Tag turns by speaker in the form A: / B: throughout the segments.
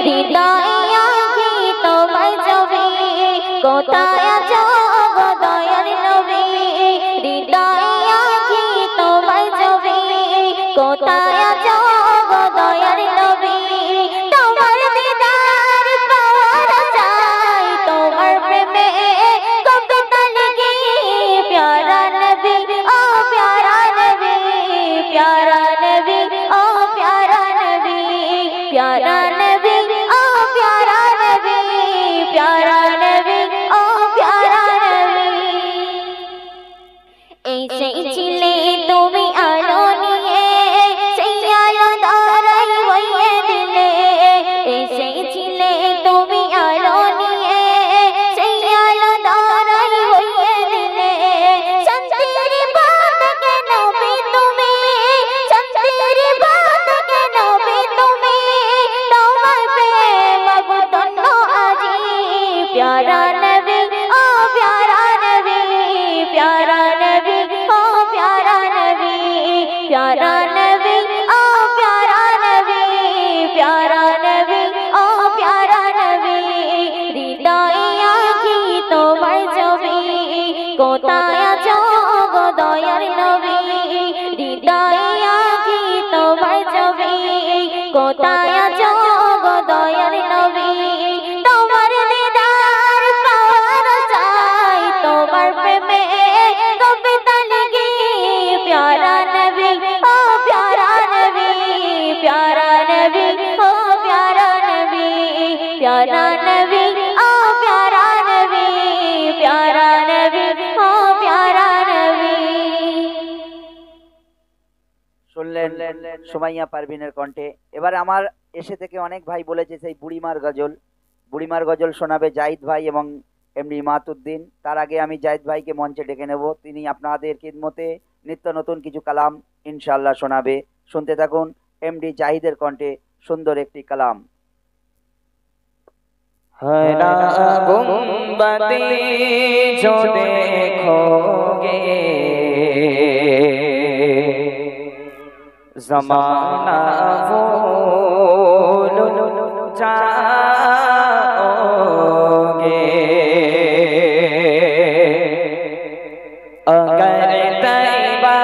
A: হৃদয়ে আঁখি তোমায় ছবি, কোথায় আছো গো দয়ার নবী? হৃদয়ে আঁখি তোমায় ছবি, কোথায় আছো গো দয়ার নবী? তোমার দিদার পাওয়ার আশায় তোমার প্রেমে কবিতা লিখি, প্যারা নবী ও প্যারা নবী, প্যারা নবী ও প্যারা নবী, প্যারা নবী ও প্যারা নবী, প্যারা নবী ও প্যারা নবী। এই সেই ছিলে তুমি আলো নিয়ে, সেই আলো ধরাই বইয়ে দিলে। এই সেই ছিলে তুমি আলো নিয়ে, সেই আলো ধরাই বইয়ে দিলে। শান্তির পথ কে নবী তুমি, শান্তির পথ কে নবী তুমি, তোমার প্রেম ধন্য আজি। প্যারা নবী ও প্যারা নবী, প্যারা নবী ও প্যারা নবী, প্যারা নবী ও প্যারা নবী, প্যারা নবী ও প্যারা নবী। হৃদয়ে আঁখি তোমার ছবি, কোথায় আছো গো দয়ার নবী? হৃদয়ে আঁখি তোমার ছবি, কোথায় আছো গো দয়ার নবী? তোমার দিদার পাওয়ার আশায় তোমার প্রেমে কবিতা লিখি, প্যারা নবী ও প্যারা নবী, প্যারা নবী ও প্যারা নবী, প্যারা নবী ও প্যারা নবী, প্যারা নবী ও প্যারা নবী।
B: শুনলেন সুমাইয়া পারভিনের কণ্ঠে। এবার আমার এসে থেকে অনেক ভাই বলেছে সেই বুড়িমার গজল, বুড়িমার গজল শোনাবে জাহিদ ভাই এবং এমডি ইমাতুদ্দিন। তার আগে আমি জাহিদ ভাইকে মঞ্চে ডেকে নেব, তিনি আপনাদের খিদমতে নিত্য নতুন কিছু কালাম ইনশাআল্লাহ শোনাবে। শুনতে থাকুন এমডি জাহিদের কণ্ঠে সুন্দর একটি কালাম।
C: हरा गुंबदे जो देखोगे ज़माना भूल जाओगे। अगर तैबा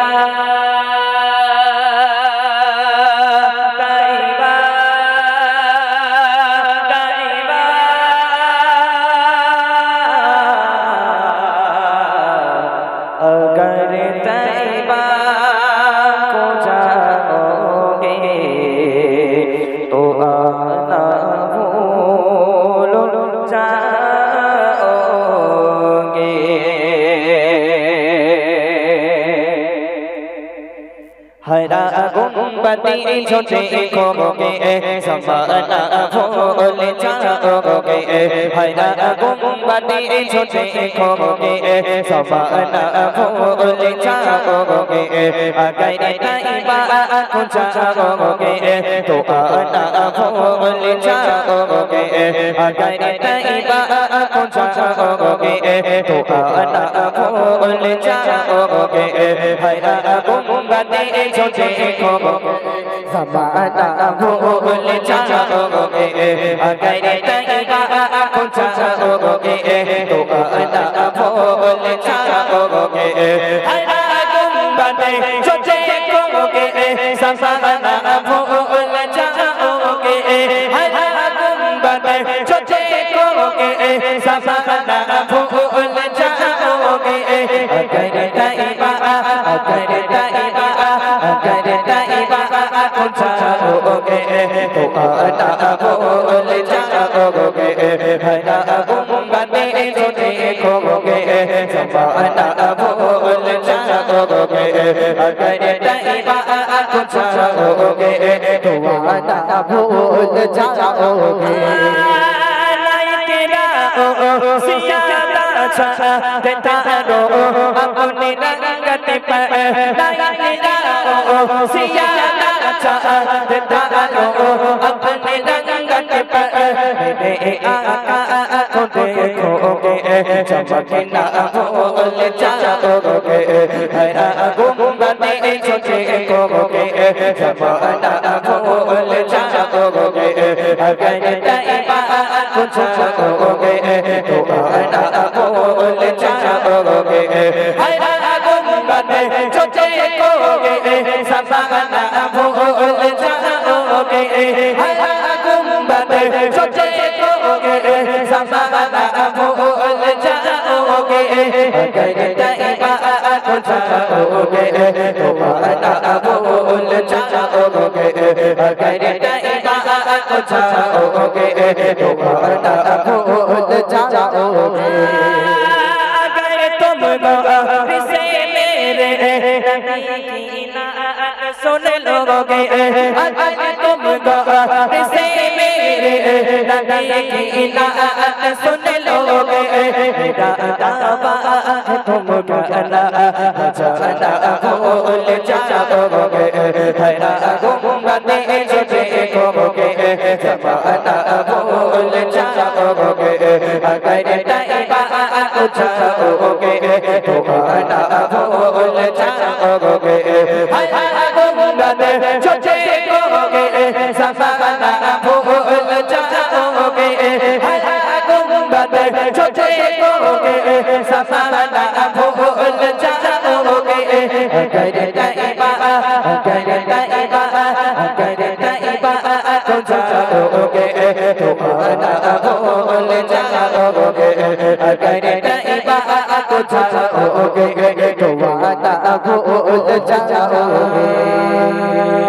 C: हरा गुंबदे जो देखोगे ज़माना भूल जाओगे। हरा गुंबदे जो देखोगे ज़माना भूल जाओगे। अगर तैबा को जाओगे तो आना भूल जाओगे। अगर तैबा को जाओगे तो आना भूल जाओगे। हरा गुंबदे जो देखोगे ज़माना भूल जाओगे। अगर तैबा को जाओगे तो आना भूल जाओगे। हरा गुंबदे जो देखोगे ज़माना भूल जाओगे। हरा गुंबदे जो देखोगे ज़माना भूल जाओगे। अगर तैबा को जाओगे तो आना भूल जाओगे। हरा गुंबदे जो देखोगे ज़माना भूल जाओगे। अगर तैबा को जाओगे तो आना भूल जाओगे। तारो अपने रंगत पर सियारा तारो अपने रंगत पर मेरे आका को देखोगे चमकना भूल जाओगे। हरा गुंबदे जो देखोगे ज़माना भूल जाओगे। अगर तैबा को जाओगे तो आना भूल जाओगे हरा गुंबद जो देखोगे समाना भूल जाओगे हरा गुंबद जो देखोगे समाना भूल जाओगे अगर तैबा को जाओगे तो आना भूल जाओगे अगर तैबा को जाओगे तो आना भूल जाओगे अगर तुम गौर से मेरे नबी की नात सुन लोगे अगर तुम गौर से मेरे नबी की नात सुन लोगे मेरा दावा तुम गाना बजाना भूल जाओगे हरा गुंबद जो देखोगे ज़माना भूल जाओगे अगर तैबा को जाओगे तो आना भूल जाओगे हरा गुंबद जो देखोगे ज़माना भूल जाओगे हरा गुंबद जो देखोगे ज़माना भूल जाओगे अगर तैबा को जाओगे तो आना भूल जाओगे अगर तैबा को जाओगे तो आना भूल जाओगे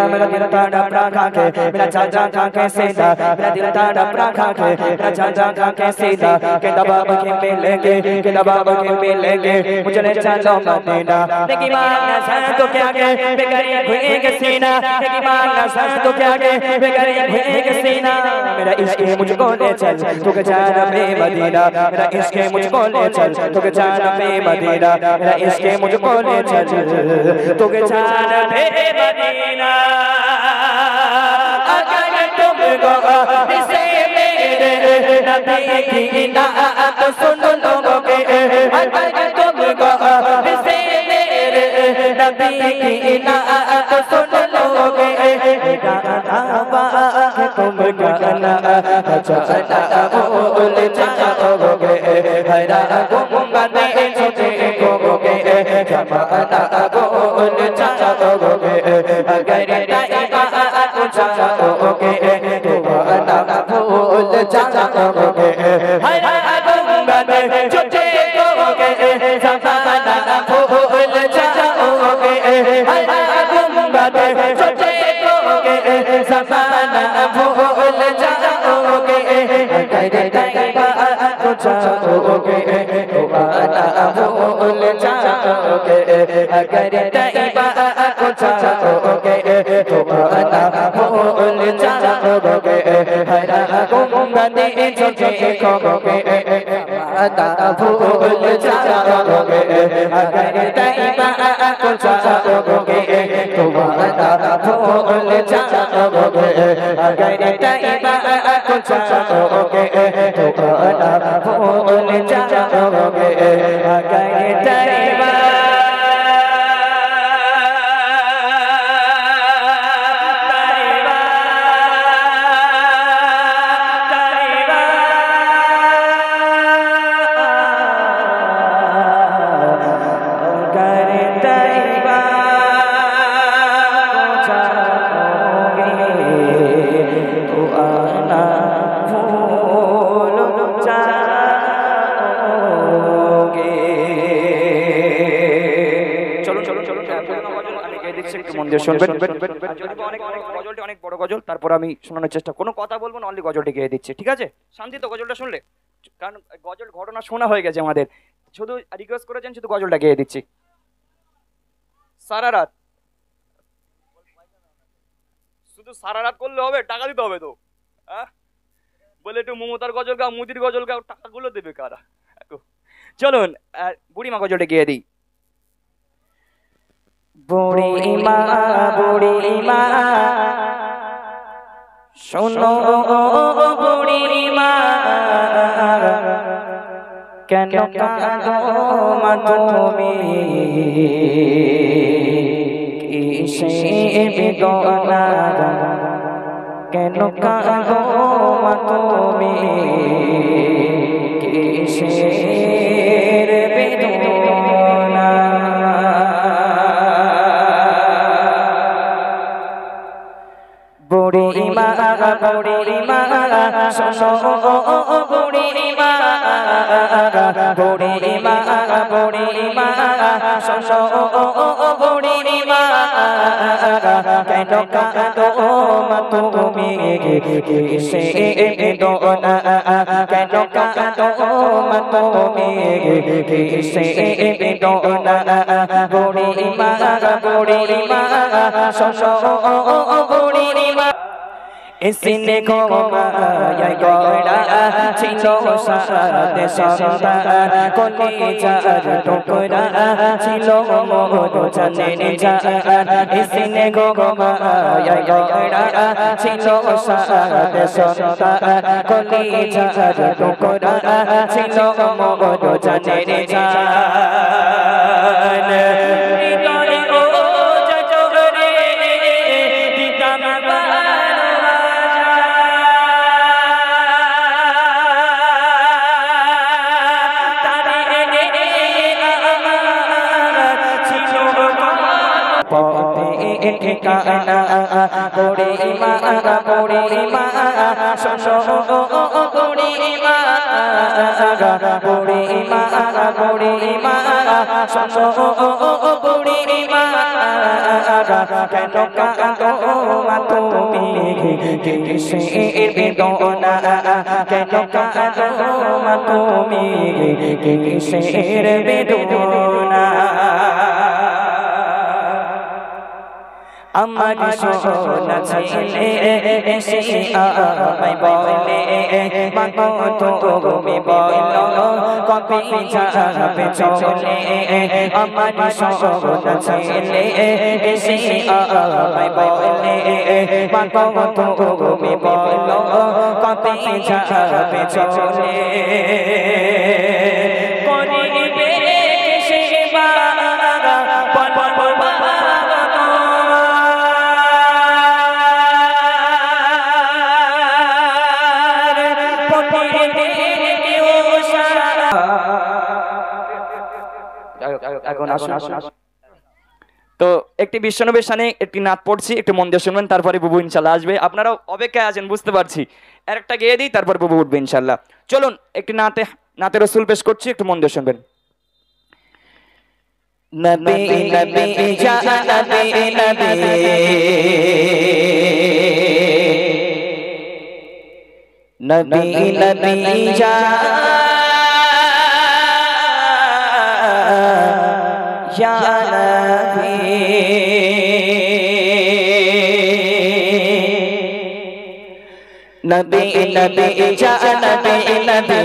C: मेरा दिल तड़पड़ा खाके मेरा चाचा खाके सीधा मेरा दिल तड़पड़ा खाके मेरा चाचा खाके सीधा के दबाव के मिलेंगे के दबाव के मिलेंगे मुझे ले चलो मदीना लेकिन मांगना सच तो क्या के बेगरी भूएंगे सीना लेकिन मांगना सच तो क्या के बेगरी भूएंगे सीना मेरा इश्क मुझको ले चल तू के जान में मदीना मेरा इश्क मुझको ले चल तू के जान में मदीना मेरा इश्क मुझको ले चल तू के जान में मदीना अगर तुम गौर से मेरे नबी की नात सुन लोगे अगर तुम गौर से मेरे नबी की नात सुन लोगे मेरा दावा तुम गाना बजाना भूल जाओगे हरा गुंबद जो देखोगे ज़माना भूल जाओगे अगर तैबा को जाओगे तो आना भूल जाओगे हरा गुंबद जो देखोगे ज़माना भूल जाओगे हरा गुंबद जो देखोगे ज़माना भूल जाओगे अगर तैबा को जाओगे तो आना भूल जाओगे अगर तैबा को जाओगे तो आना भूल जाओगे हरा गुंबद जो देखोगे आना भूल जाओगे अगर तैबा को जाओगे तो आना भूल जाओगे अगर तैबा को जाओगे तो आना भूल जाओगे अगर तैबा গজলটি অনেক বড় গজল তারপর আমি শোনানোর চেষ্টা কোনো কথা বলবো না অনলি গজলটি গেয়ে দিচ্ছি ঠিক আছে শান্তি তো গজলটা শুনলে কারণ গজল ঘটনা শোনা হয়ে গেছে আমাদের শুধু রিকোয়েস্ট করেছেন শুধু গজলটা গেয়ে দিচ্ছি সারা রাত শুধু সারা রাত করলে হবে টাকা দিতে হবে তো বলে একটু মমতার গজল গাও মুদির গজল গাও টাকাগুলো দেবে কারা চলুন বুড়িমা গজলটা গেয়ে দিই বুড়িমা বুড়িমা শোনো বুড়িমা কেন কাঁদো মা তুমি কিসে বেদনা কেন কাঁদো মা তুমি কিসের বেদনা বুড়ি মা শোনো বুড়ি মা শোনো বুড়ি মা কেন কাঁদো মা তুমি কিসের বেদনা কেন কাঁদো মা তুমি কিসের বেদনা বুড়ি মা শোনো বুড়ি মা इसने घुमाया गौड़ा छिलो साथ सौंदर कलेजार टुकड़ा छिलो मोर चने जार इसने घुमाया गौड़ा छिलो साथ सौंदर कलेजार टुकड़ा छिलो मोर चने जार ঠিকানা বুড়ি মা শোনো বুড়ি মা শোনো বুড়ি মা কেন কাঁদো মা তুমি কিসের বেদনা কেন কাঁদো মা তুমি কিসের বেদনা আমার সোনা ছেলে এসে আমায় বলে মাগো তুমি বলো কবে যাবে চলে আমার সোনা ছেলে এসে আমায় বলে মাগো তুমি বলো কবে যাবে চলে করিবে সেবা তো একটি বিশ্বনবীর শানে একটি নাত পড়ছি, একটু মন দিয়ে শুনবেন, তারপরে বুবু ইনশাল্লাহ আসবে। আপনারাও অপেক্ষায় আছেন বুঝতে পারছি, আরেকটা গেয়ে দিই তারপর বুবু উঠবে ইনশাল্লাহ। চলুন একটি নাতে রসুল পেশ করছি, একটু মন দিয়ে শুনবেন। নবী নবী যা নবী নবী নবী নবী যা या नबी नबी नबी जा नबी नबी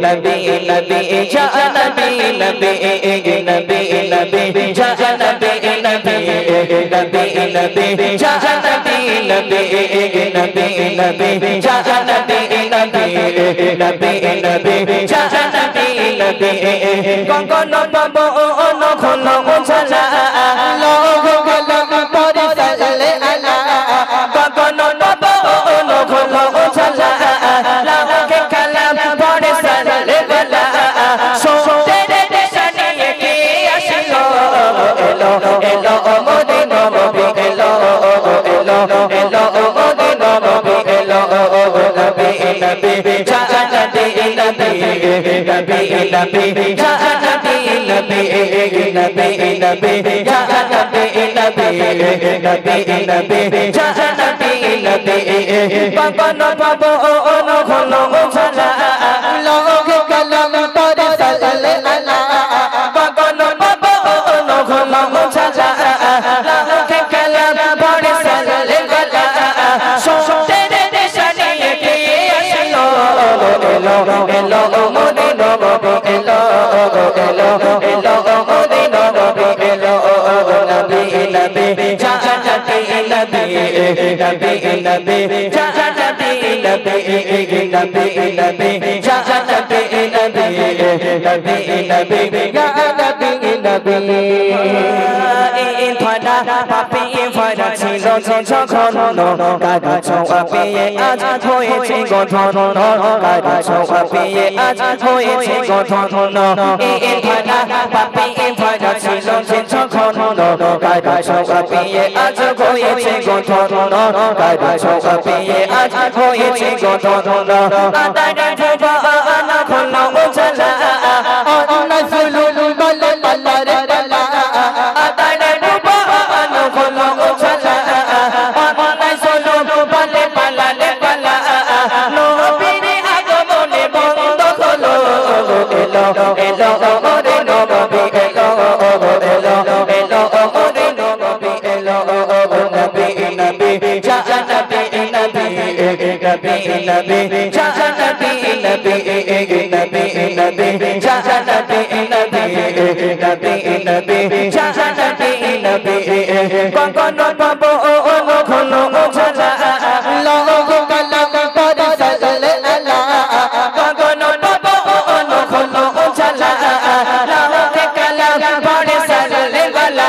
C: नबी नबी जा नबी नबी नबी नबी जा नबी नबी नबी नबी जा नबी नबी नबी नबी जा नबी नबी नबी नबी जा नबी नबी कौनो बाबो नो खोलो उछला लोग कलम पर चले आला कौनो बाबो नो खोलो उछला लोग के कलम पर चले वाला सोते रे सनिए के आशिलो एलो एलो मदीना नबी एलो एलो एलो मदीना नबी एलो नबी नबी जा नबी नबी नबी नबी जा नबी नबी नबी नबी जा नबी नबी नबी नबी जा नबी नबी बाबा न बाबा न खोलो उछला लोग कलम पर चले आला बाबा न बाबा न खोलो उछला लोग कलम पर चले वाला सोते रे सनिए के आशिलो एलो एलो मदीना नबी एलो एलो एलो मदीना नबी एलो नबी नबी जा नबी नबी नबी नबी जा नबी नबी नबी नबी जा नबी नबी নবী নবী ইয়া নবী নবী এই ধরা পাপে ভরা ছিল যখন কারো ছোঁয়া পেয়ে আজ হয়েছে গঠন কারো ছোঁয়া পেয়ে আজ হয়েছে গঠন এই ধরা পাপে ভরা ছিল যখন কারো ছোঁয়া পেয়ে আজ হয়েছে গঠন কারো ছোঁয়া পেয়ে আজ হয়েছে গঠন আদারে ভুবন খোলো উজালা অন্য জুলুম বলে পালারে পালা আদারে ভুবন খোলো উজালা অন্য জুলুম বলে পালারে পালা নবীর আগমনে বন্ধ হলো এলো এলো ওরে নবী এলো এলো এলো ওরে নবী এলো নবী নবী যা নবী নবী নবী নবী যা নবী নবী নবী নবী যা নবী নবী নবী নবী যা নবী নবী কখনো পাবো খোলো উজালা লোক কলম পরে সাজলে আলা কখনো পাবো খোলো উজালা লোক কলম পরে সাজলে আলা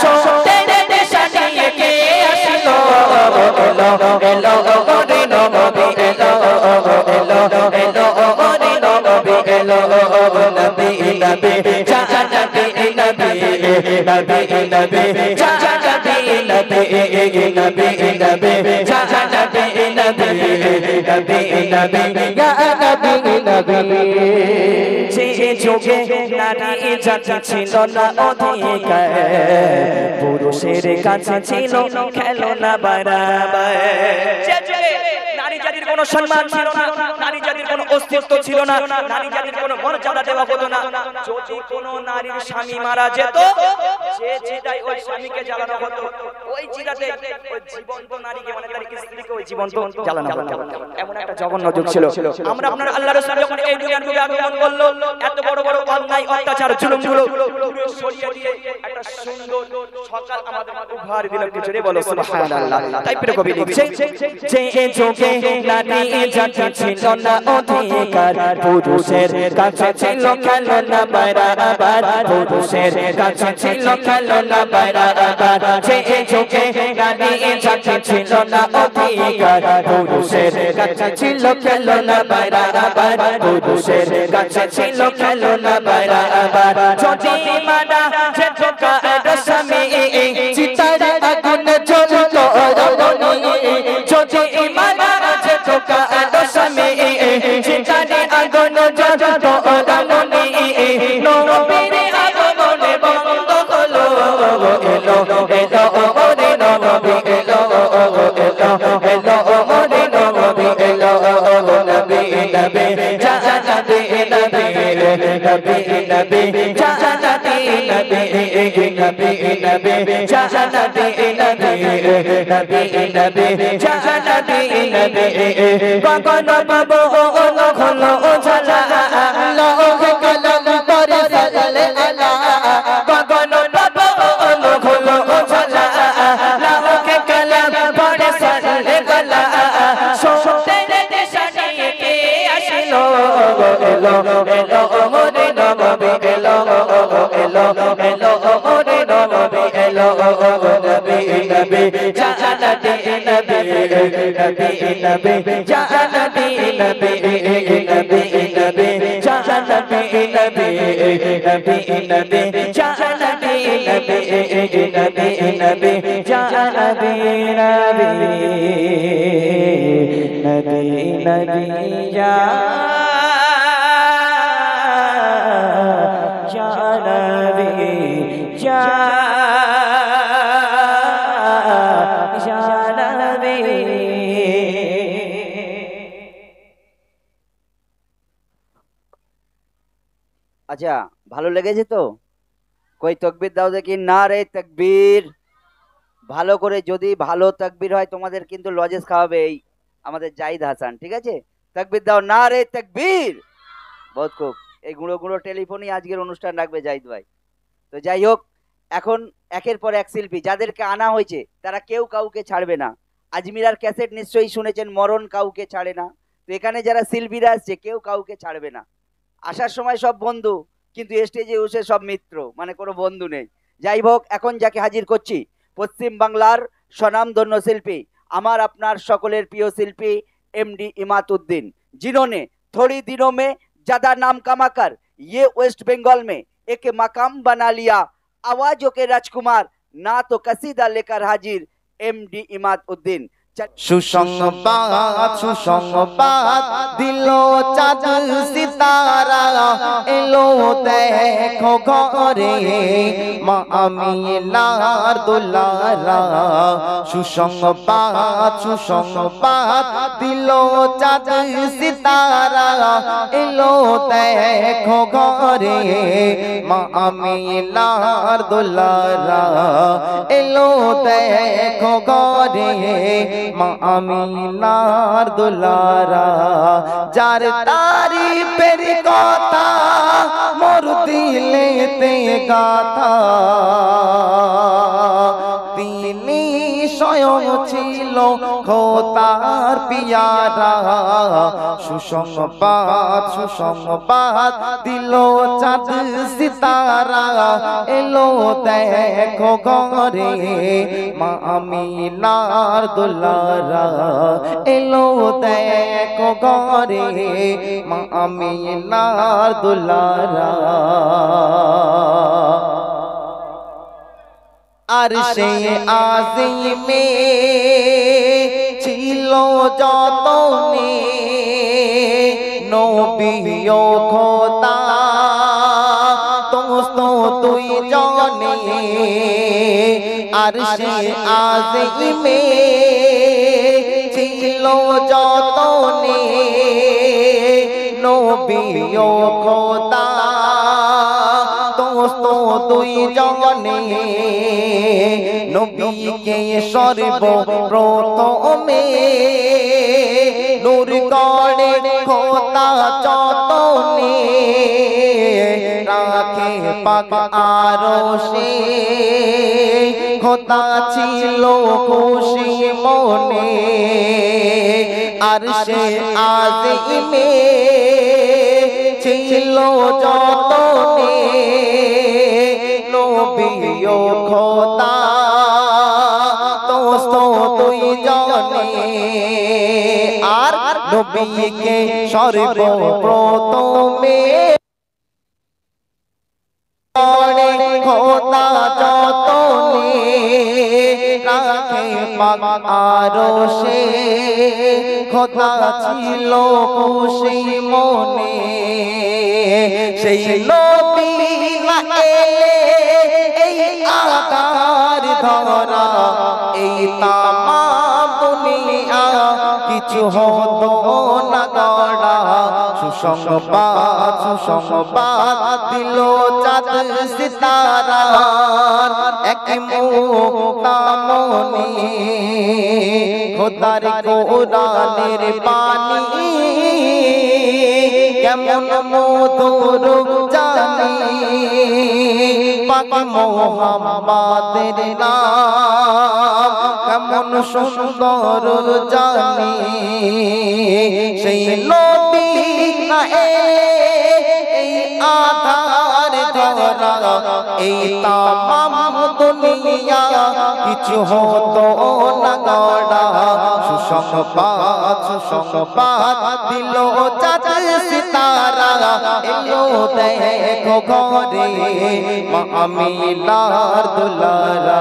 C: সোতেরে নিশানিয়ে কে আসলো এলো এলো ওরে নবী এলো এলো এলো ওরে নবী এলো নবী নবী যা নবী নবী নবী নবী যা নবী নবী নবী নবী যা নবী নবী নবী নবী ইয়া নবী নবী যে যুগে নারী জাতি ছিল না অধিকার পুরুষের কাছে ছিল খেলনা বাড়াবার যে যুগে নারী জাতির কোনো সম্মান ছিল না নারী জাতির কোনো অস্তিত্ব ছিল না নারী জাতির কোনো মর্যাদা দেওয়া হতো না যদি কোনো নারীর স্বামী মারা যেত সে চিতায় ওই স্বামীকে জ্বালানো হতো ওই চিতাতে ওই জীবন্ত নারীকে মানে তার স্ত্রীকে ওই জীবন্ত জ্বালানো হতো এমন একটা জঘন্য যুগ ছিল আমরা আপনার আল্লাহর রাসূল যখন এই দুনিয়ার বুকে আগমন করলো এত বড় বড় অন্যায় অত্যাচার জুলুমগুলো সরিয়ে দিয়ে একটা সুন্দর সকাল আমাদের উপহার দিল কিছু রে বলো সুবহানাল্লাহ তাই প্রিয় কবি লিখছে যে যুগে নারী জাতি ছিল না অধিকার পুরুষের কাছে ছিল খেলনা বাড়াবার পুরুষের কাছে ছিল খেলনা বাড়াবার যে যুগে নারী জাতি ছিল না অধিকার পুরুষের কাছে ছিল খেলনা বাড়াবার পুরুষের কাছে ছিল খেলনা বাড়াবার যদি মানা যেত কারো স্বামী চিতার আগুন জ্বলতো রমণী যদি মানা যেত কারো স্বামী চিতার আগুন জ্বলতো রমণী নবীর আগমনে বন্ধ হলো এলো এলো ওরে নবী এলো এলো এলো ওরে নবী এলো নবী নবী যা নবী নবী নবী নবী যা নবী নবী নবী নবী যা নবী নবী নবী নবী যা নবী নবী কখনো পাবো খোলো উজালা লোক কলম পরে সাজলে আলা কখনো পাবো খোলো উজালা লোক কলম পরে সাজলে আলা সোতেরে নিশানিয়ে কে আসলো এলো এলো ওরে নবী এলো এলো এলো ওরে নবী এলো নবী নবী যা নবী নবী নবী নবী যা নবী নবী নবী নবী যা নবী নবী নবী নবী যা নবী নবী নবী নবী যা নবী নবী নবী নবী যা
B: আচ্ছা ভালো লেগেছে তো কই তাকবীর দাও দেখি না রে তাকবীর ভালো করে যদি ভালো তাকবীর হয় তোমাদের কিন্তু লজেস খাওয়াবে এই আমাদের জাহিদ হাসান ঠিক আছে তাকবীর দাও না রে তাকবীর বহুত খুব এই গুঁড়ো গুঁড়ো টেলিফোনই আজকের অনুষ্ঠান রাখবে জাহিদ ভাই তো যাই হোক এখন একের পর এক শিল্পী যাদেরকে আনা হয়েছে তারা কেউ কাউকে ছাড়বে না আজমিরার ক্যাসেট নিশ্চয়ই শুনেছেন মরণ কাউকে ছাড়ে না তো এখানে যারা শিল্পীরা আসছে কেউ কাউকে ছাড়বে না আসার সময় সব বন্ধু, কিন্তু স্টেজে বসে সব মিত্র, মানে কোনো বন্ধু নেই। যাই হোক, এখন যাকে হাজির করছি, পশ্চিম বাংলার স্বনামধন্য শিল্পী, আমার আপনার সকলের প্রিয় শিল্পী एमडी इमातुद्दीन, जिन्होंने थोड़ी दिनों में ज्यादा नाम कमाकर ये वेस्ट बंगाल में एक मकाम बना लिया। आवाजों के राजकुमार, ना तो कसीदा लेकर हाजिर एमडी इमातुद्दीन।
C: সুসংবাদ সুসংবাদ দিল চাঁদ সিতারা এলো দেখো ঘরে মা আমিনার দুলারা। সুসংবাদ সুসংবাদ দিল চাঁদ সিতারা এলো দেখো ঘরে মা আমিনার দুলারা এলো দেখো ঘরে মা আমিনার দুলারা। যার তারিফের কথা মোর দিলেতে গাথা, তিনি স্বয়ং ছিল খোদার পিয়ারা। সুসংবাদ সুসংবাদ দিল চাঁদ সিতারা এলো দেখো ঘরে মা আমিনার দুলারা এলো দেখো ঘরে মা আমিনার দুলারা। আরশে আজিমে ছিল যতনে নবী ও খোদা দোস্ত দুই জনে। আরশে আজিমে ছিল যতনে নবী ও খোদা দোস্ত দুই জনে। নবীকে সর্বপ্রথমে নূর গড়ে খোদা যতনে রাখে পাক আরশে খোদা ছিল খুশি মনে। আরশে আজিমে ছিল যতনে নবী ও খোদা দোস্ত দুই জনে। আর নবীকে সর্বপ্রথমে খোদা যতনে রাখে পাক আরশে খোদা ছিল খুশি মনে। সেই নবী না এলে এই আকার ধরা এই তামাম দুনিয়া কিছু হতো না গড়া। সুসংবাদ সুসংবাদ দিল চাঁদ সিতারার এক মুক্তামনি খোদার কোরআনের বাণী কেমন মধুর জানি পাক মুহাম্মাদের নাম কেমন সুন্দর জানি। সেই নবী না এই আধার ধরা এই তামাম দুনিয়া কিছু হতো না গড়া। সুসংবাদ সুসংবাদ দিল চাঁদ সিতারা এলো দেখো ঘরে মা আমিনার দুলারা।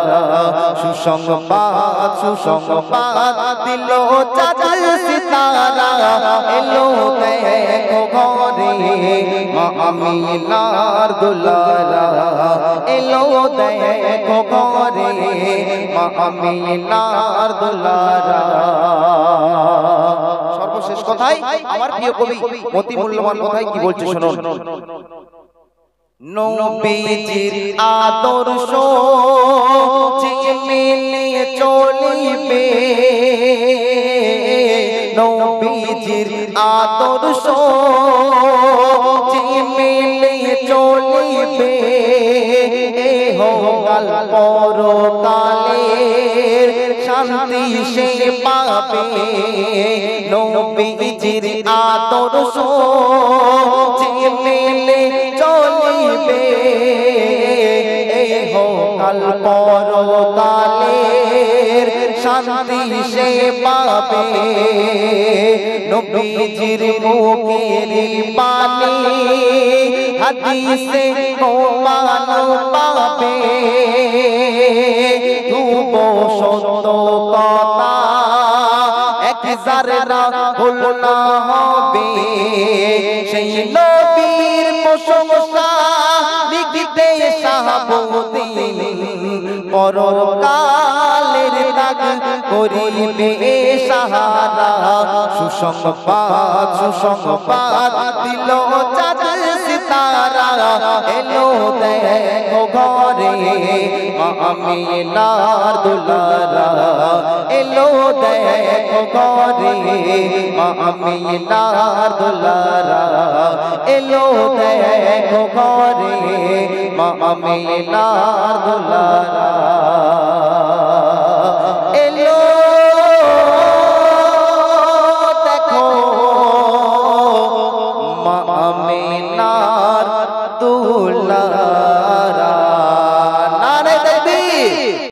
C: সুসংবাদ সুসংবাদ দিল চাঁদ সিতারা এলো দেখো ঘরে মা আমিনার দুলারা এলো দেখো ঘরে মা আমিনার দুলারা। সর্বশেষ কথাই আমার প্রিয় কবি অতি মূল্যবান কথাই কি বলছে শুনুন। নবীজির আদর্শ যে মেনে চলিবে নবীজির আদর্শ যে মেনে চলিবে হোগাল পরকালে শান্তি সে পাবে। নবীজির আদর্শ যে কাল পরকালের শান্তি সে পাবে নবীজির মুখের বাণী হাদিসে প্রমাণ পাবে ধুব সত্য কথা এক জাররা ভুল না হবে সেই নবীর প্রশংসা লিখিতে সাহাবুদ্দিন পরকালের দাগ করিবে সাহারা সুসংবাদ সুসংবাদ দিল চাঁদ সিতারা এলো দেখো ঘরে মা আমিনার দুলারা এলো দেখো ঘরে মা আমিনার দুলারা এলো দেখো ঘরে মা আমিনার দুলারা এলো দেখো মা আমিনার